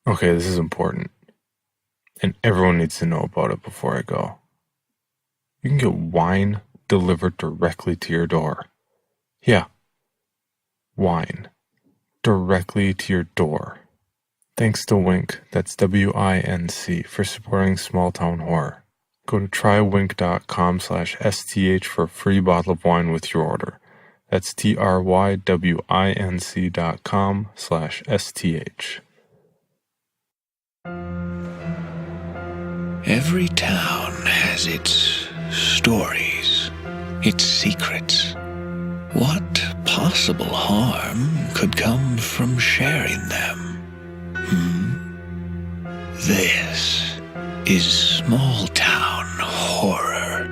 Okay, this is important, and everyone needs to know about it before I go. You can get wine delivered directly to your door. Yeah, wine. Directly to your door. Thanks to Wink, that's WINC, for supporting Small Town Horror. Go to trywink.com/STH for a free bottle of wine with your order. That's TRYWINC.com/STH. Every town has its stories, its secrets. What possible harm could come from sharing them? This is Small Town Horror.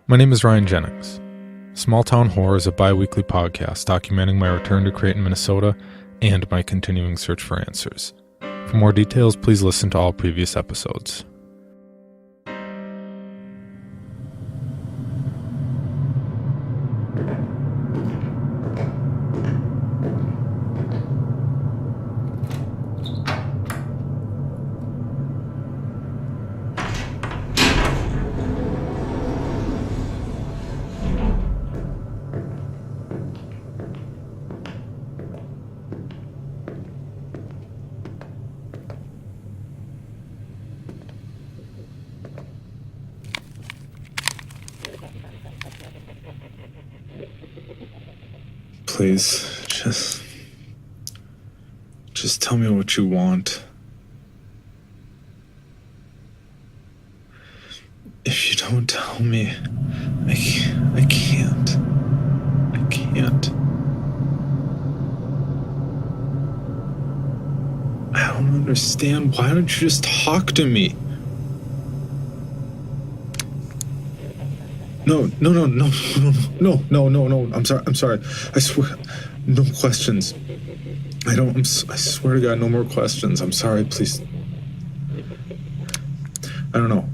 My name is Ryan Jennings. Small Town Horror is a bi-weekly podcast documenting my return to Creighton, Minnesota, and my continuing search for answers. For more details, please listen to all previous episodes. Please, just tell me what you want. If you don't tell me, I can't. I don't understand. Why don't you just talk to me? No. I'm sorry. I swear, no questions. I swear to God, no more questions. I'm sorry, please. I don't know.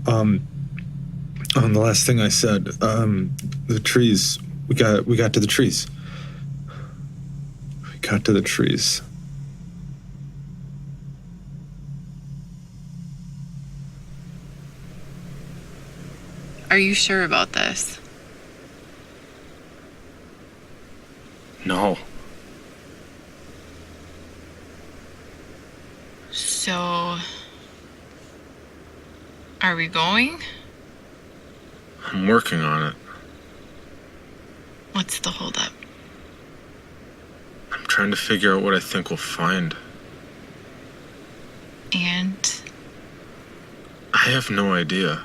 The last thing I said, the trees, we got to the trees. We got to the trees. Are you sure about this? No. So, are we going? I'm working on it. What's the holdup? I'm trying to figure out what I think we'll find. And? I have no idea.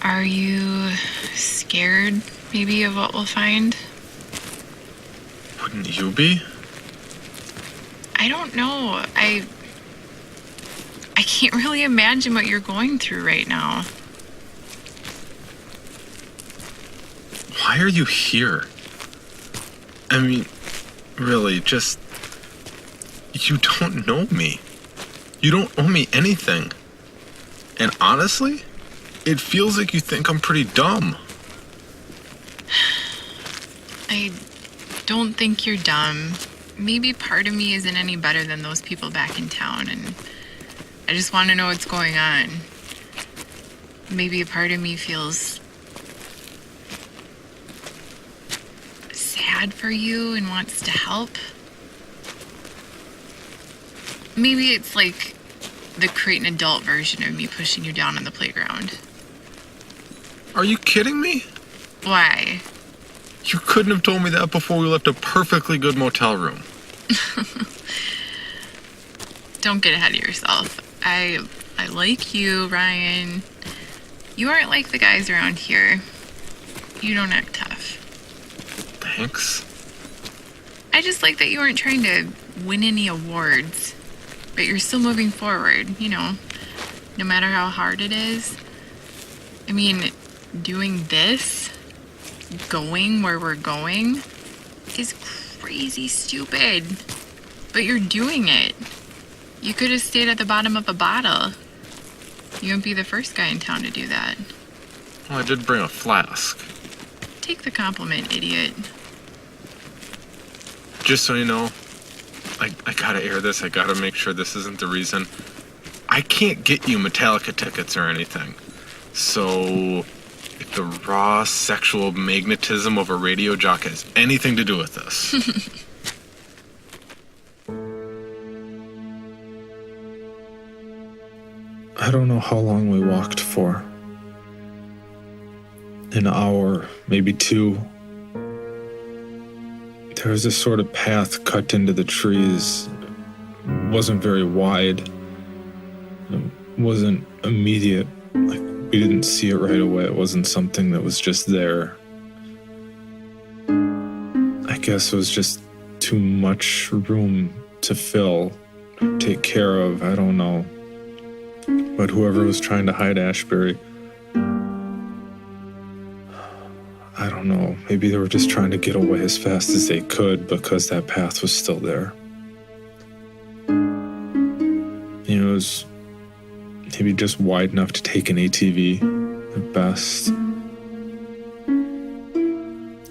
Are you scared, maybe, of what we'll find? Wouldn't you be? I don't know. I can't really imagine what you're going through right now. Why are you here? I mean, really, you don't know me. You don't owe me anything. And honestly, it feels like you think I'm pretty dumb. I don't think you're dumb. Maybe part of me isn't any better than those people back in town, and I just want to know what's going on. Maybe a part of me feels sad for you and wants to help. Maybe it's like the Creighton adult version of me pushing you down on the playground. Are you kidding me? Why? You couldn't have told me that before we left a perfectly good motel room. Don't get ahead of yourself. I like you, Ryan. You aren't like the guys around here. You don't act tough. Thanks. I just like that you aren't trying to win any awards, but you're still moving forward, no matter how hard it is. I mean, doing this, going where we're going, is crazy stupid. But you're doing it. You could have stayed at the bottom of a bottle. You won't be the first guy in town to do that. Well, I did bring a flask. Take the compliment, idiot. Just so you know, I gotta air this. I gotta make sure this isn't the reason. I can't get you Metallica tickets or anything. So, if the raw sexual magnetism of a radio jock has anything to do with this. I don't know how long we walked for. An hour, maybe 2. There was this sort of path cut into the trees. It wasn't very wide. It wasn't immediate. Like, we didn't see it right away. It wasn't something that was just there. I guess it was just too much room to fill, take care of. I don't know. But whoever was trying to hide Ashbury, I don't know. Maybe they were just trying to get away as fast as they could because that path was still there. You know, it was maybe just wide enough to take an ATV at best.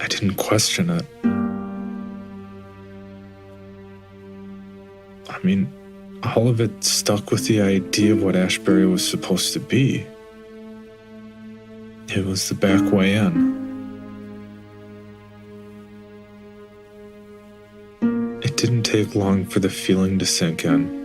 I didn't question it. I mean, all of it stuck with the idea of what Ashbury was supposed to be. It was the back way in. It didn't take long for the feeling to sink in.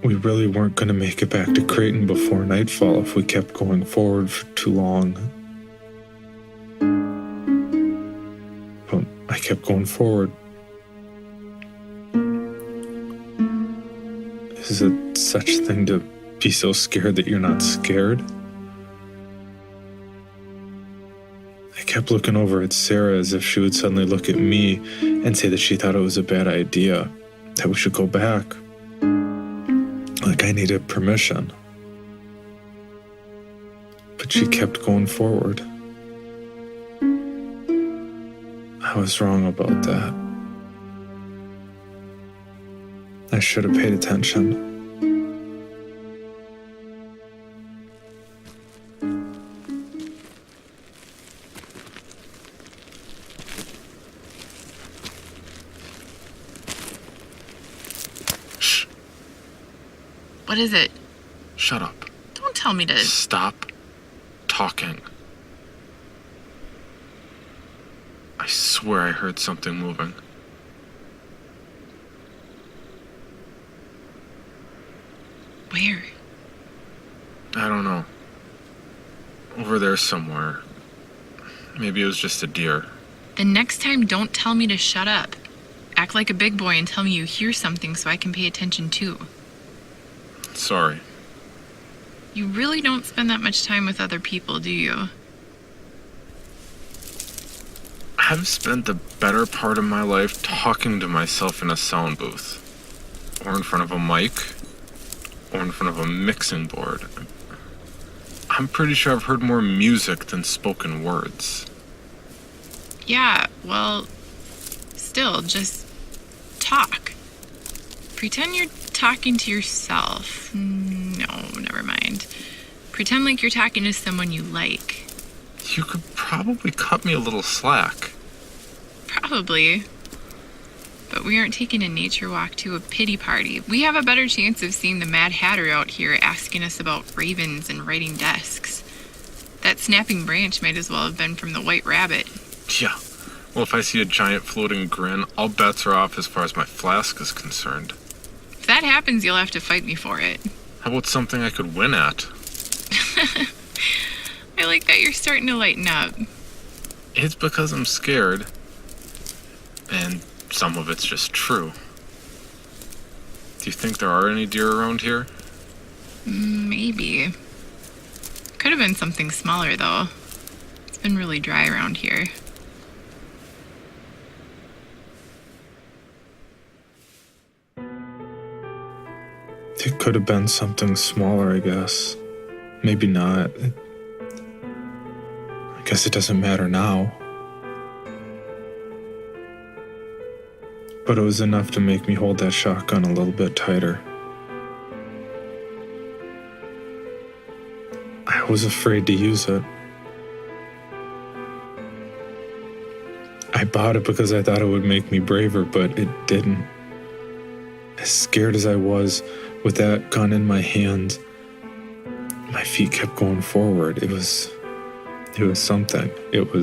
We really weren't going to make it back to Creighton before nightfall if we kept going forward for too long. But I kept going forward. Is it such a thing to be so scared that you're not scared? I kept looking over at Sarah as if she would suddenly look at me and say that she thought it was a bad idea, that we should go back. Like I needed permission. But she kept going forward. I was wrong about that. I should have paid attention. Shh. What is it? Shut up. Don't tell me to... Stop talking. I swear I heard something moving. Where? I don't know. Over there somewhere. Maybe it was just a deer. The next time, don't tell me to shut up. Act like a big boy and tell me you hear something so I can pay attention too. Sorry. You really don't spend that much time with other people, do you? I've spent the better part of my life talking to myself in a sound booth. Or in front of a mic. Or in front of a mixing board. I'm pretty sure I've heard more music than spoken words. Yeah, well, still, just talk. Pretend you're talking to yourself. No, never mind. Pretend like you're talking to someone you like. You could probably cut me a little slack. Probably. But we aren't taking a nature walk to a pity party. We have a better chance of seeing the Mad Hatter out here asking us about ravens and writing desks. That snapping branch might as well have been from the White Rabbit. Yeah. Well, if I see a giant floating grin, all bets are off as far as my flask is concerned. If that happens, you'll have to fight me for it. How about something I could win at? I like that you're starting to lighten up. It's because I'm scared. And some of it's just true. Do you think there are any deer around here? Maybe. Could have been something smaller, though. It's been really dry around here. It could have been something smaller, I guess. Maybe not. I guess it doesn't matter now. But it was enough to make me hold that shotgun a little bit tighter. I was afraid to use it. I bought it because I thought it would make me braver, but it didn't. As scared as I was with that gun in my hands, my feet kept going forward. It was something. It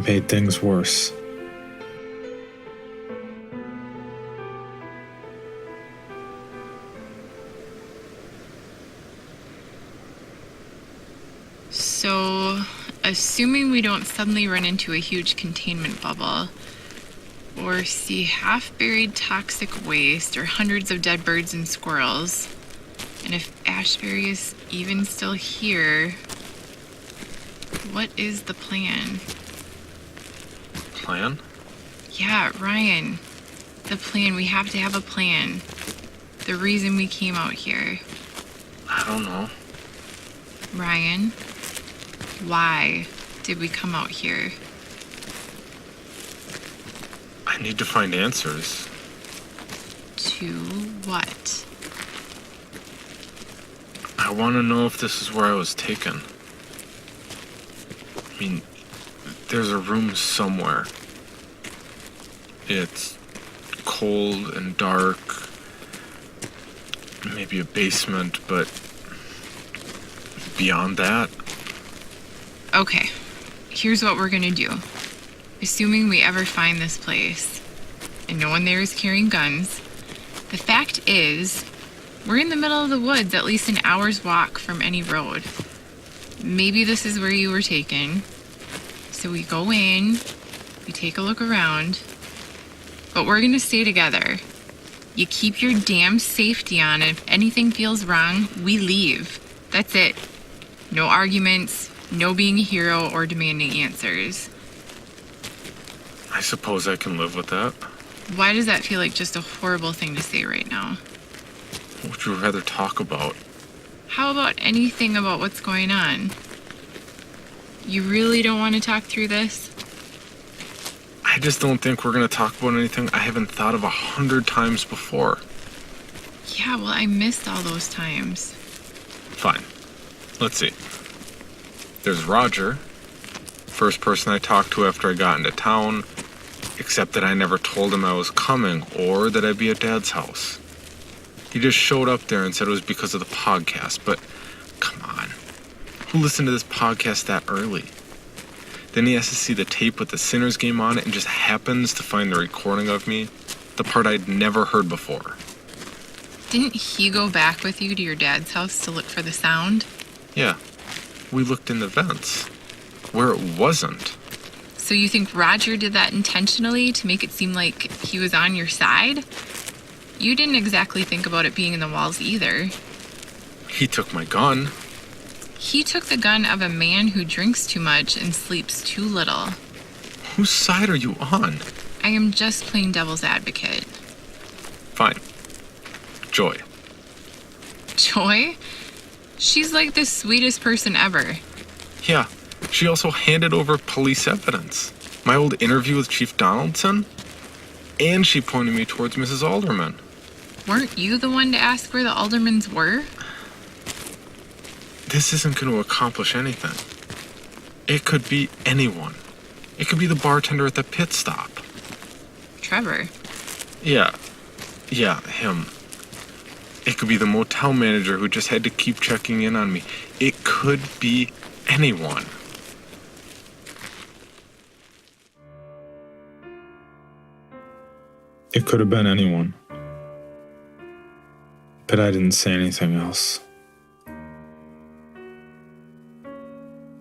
made things worse. So, assuming we don't suddenly run into a huge containment bubble, or see half-buried toxic waste, or hundreds of dead birds and squirrels, and if Ashbury is even still here, what is the plan? Plan? Yeah, Ryan. The plan. We have to have a plan. The reason we came out here. I don't know. Ryan, why did we come out here? I need to find answers. To what? I want to know if this is where I was taken. I mean, there's a room somewhere. It's cold and dark. Maybe a basement, but beyond that, Okay, here's what we're gonna do. Assuming we ever find this place, and no one there is carrying guns, the fact is, we're in the middle of the woods, at least an hour's walk from any road. Maybe this is where you were taken. So we go in, we take a look around, but we're gonna stay together. You keep your damn safety on, and if anything feels wrong, we leave. That's it. No arguments, no being a hero or demanding answers. I suppose I can live with that. Why does that feel like just a horrible thing to say right now? What would you rather talk about? How about anything about what's going on? You really don't want to talk through this? I just don't think we're going to talk about anything I haven't thought of 100 times before. Yeah, well, I missed all those times. Fine. Let's see. There's Roger, first person I talked to after I got into town, except that I never told him I was coming or that I'd be at Dad's house. He just showed up there and said it was because of the podcast, but come on. Who listened to this podcast that early? Then he has to see the tape with the Sinners game on it and just happens to find the recording of me, the part I'd never heard before. Didn't he go back with you to your dad's house to look for the sound? Yeah, we looked in the vents, where it wasn't. So you think Roger did that intentionally to make it seem like he was on your side? You didn't exactly think about it being in the walls either. He took my gun. He took the gun of a man who drinks too much and sleeps too little. Whose side are you on? I am just playing devil's advocate. Fine. Joy. Joy? She's like the sweetest person ever. Yeah, she also handed over police evidence. My old interview with Chief Donaldson. And she pointed me towards Mrs. Alderman. Weren't you the one to ask where the Aldermans were? This isn't going to accomplish anything. It could be anyone. It could be the bartender at the pit stop. Trevor. Yeah, him. It could be the motel manager who just had to keep checking in on me. It could be anyone. It could have been anyone. But I didn't say anything else.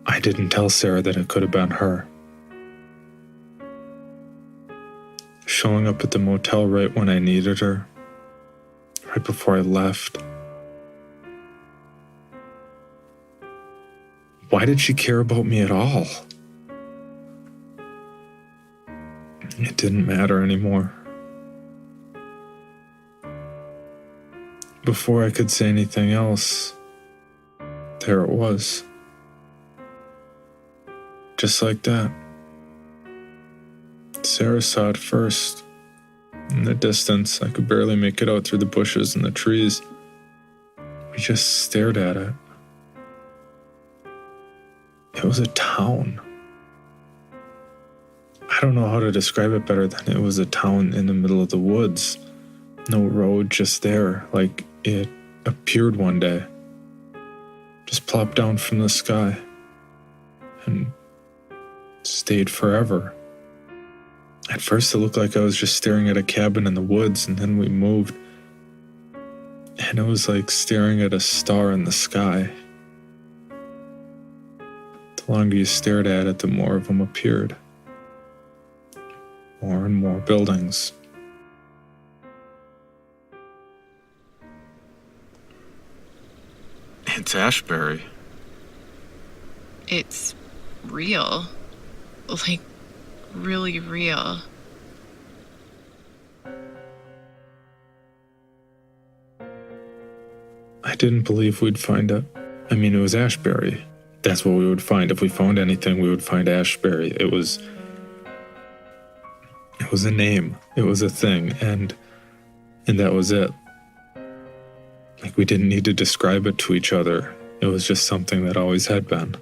I didn't tell Sarah that it could have been her. Showing up at the motel right when I needed her, right before I left. Why did she care about me at all? It didn't matter anymore. Before I could say anything else, there it was. Just like that. Sarah saw it first, In the distance, I could barely make it out through the bushes and the trees. We just stared at it. It was a town. I don't know how to describe it better than it was a town in the middle of the woods. No road, just there, like it appeared one day. Just plopped down from the sky and stayed forever. At first it looked like I was just staring at a cabin in the woods, and then we moved. And it was like staring at a star in the sky. The longer you stared at it, the more of them appeared. More and more buildings. It's Ashbury. It's real. Like, really real. I didn't believe we'd find it. I mean, it was Ashbury. That's what we would find. If we found anything, we would find Ashbury. It was a name. It was a thing, and that was it. Like, we didn't need to describe it to each other. It was just something that always had been.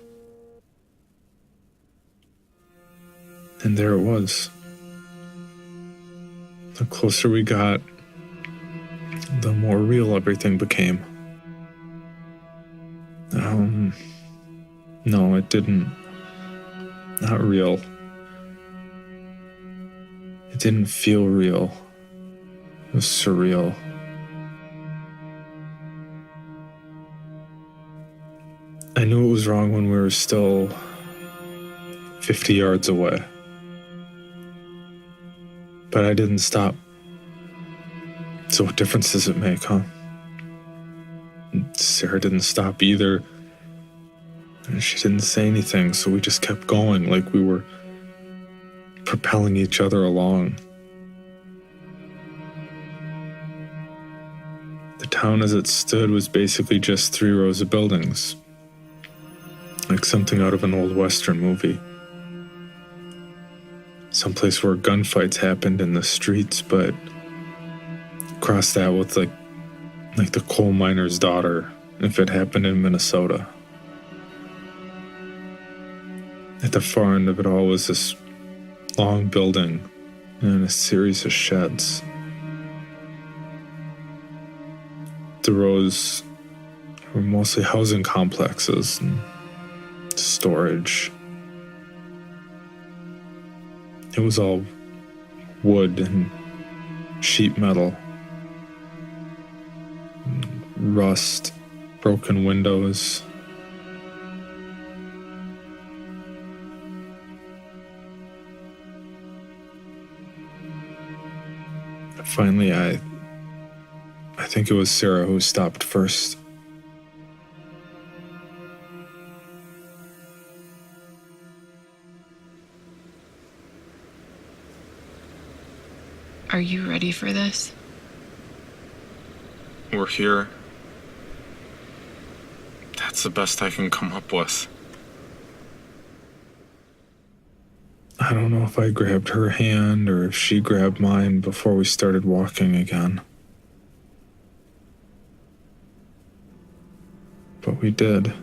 And there it was. The closer we got, the more real everything became. No, it didn't. Not real. It didn't feel real. It was surreal. I knew it was wrong when we were still 50 yards away. But I didn't stop. So what difference does it make, huh? Sarah didn't stop either. And she didn't say anything, so we just kept going like we were propelling each other along. The town as it stood was basically just 3 rows of buildings. Like something out of an old Western movie. Someplace where gunfights happened in the streets, but cross that with like the coal miner's daughter, if it happened in Minnesota. At the far end of it all was this long building and a series of sheds. The rows were mostly housing complexes and storage. It was all wood and sheet metal, and rust, broken windows. Finally, I think it was Sarah who stopped first. Are you ready for this? We're here. That's the best I can come up with. I don't know if I grabbed her hand or if she grabbed mine before we started walking again. But we did.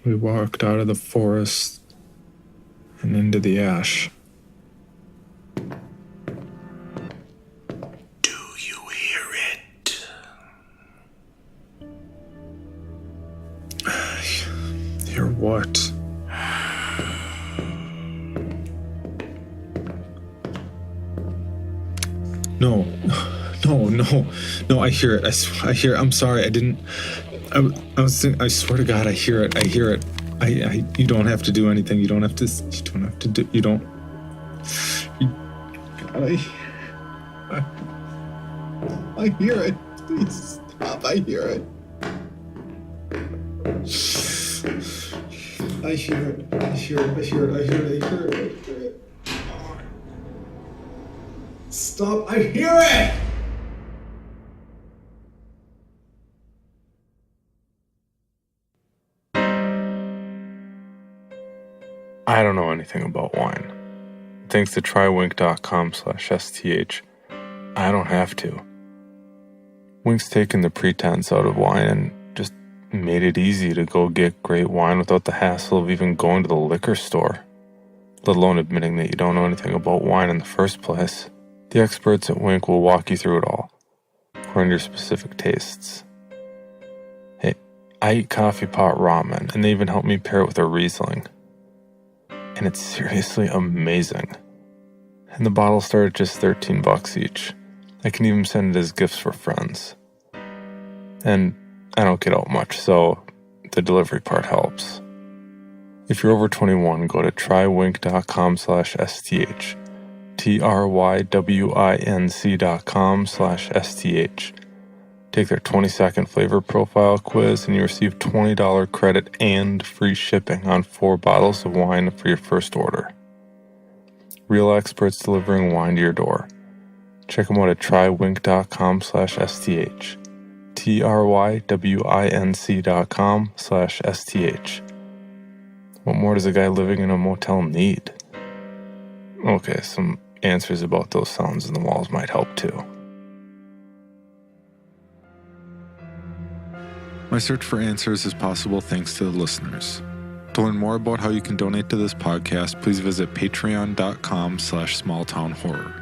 We walked out of the forest and into the ash. Do you hear it? Hear what? No, I hear it. I hear it. I'm sorry, I didn't. I was thinking, I swear to God, I hear it. You don't have to do anything. You don't have to do, you don't. I hear it. Please stop, I hear it. I hear it. Stop, I hear it! I don't know anything about wine, thanks to trywink.com/STH, I don't have to. Wink's taken the pretense out of wine and just made it easy to go get great wine without the hassle of even going to the liquor store, let alone admitting that you don't know anything about wine in the first place. The experts at Wink will walk you through it all, according to your specific tastes. Hey, I eat coffee pot ramen, and they even help me pair it with a Riesling. And it's seriously amazing. And the bottles start at just $13 each. I can even send it as gifts for friends. And I don't get out much, so the delivery part helps. If you're over 21, go to trywink.com/STH. trywinc.com/STH. Take their 20-second flavor profile quiz and you receive $20 credit and free shipping on 4 bottles of wine for your first order. Real experts delivering wine to your door. Check them out at trywink.com/STH. trywinc.com/STH. What more does a guy living in a motel need? Okay, some answers about those sounds in the walls might help too. My search for answers is possible thanks to the listeners. To learn more about how you can donate to this podcast, please visit patreon.com/smalltownhorror.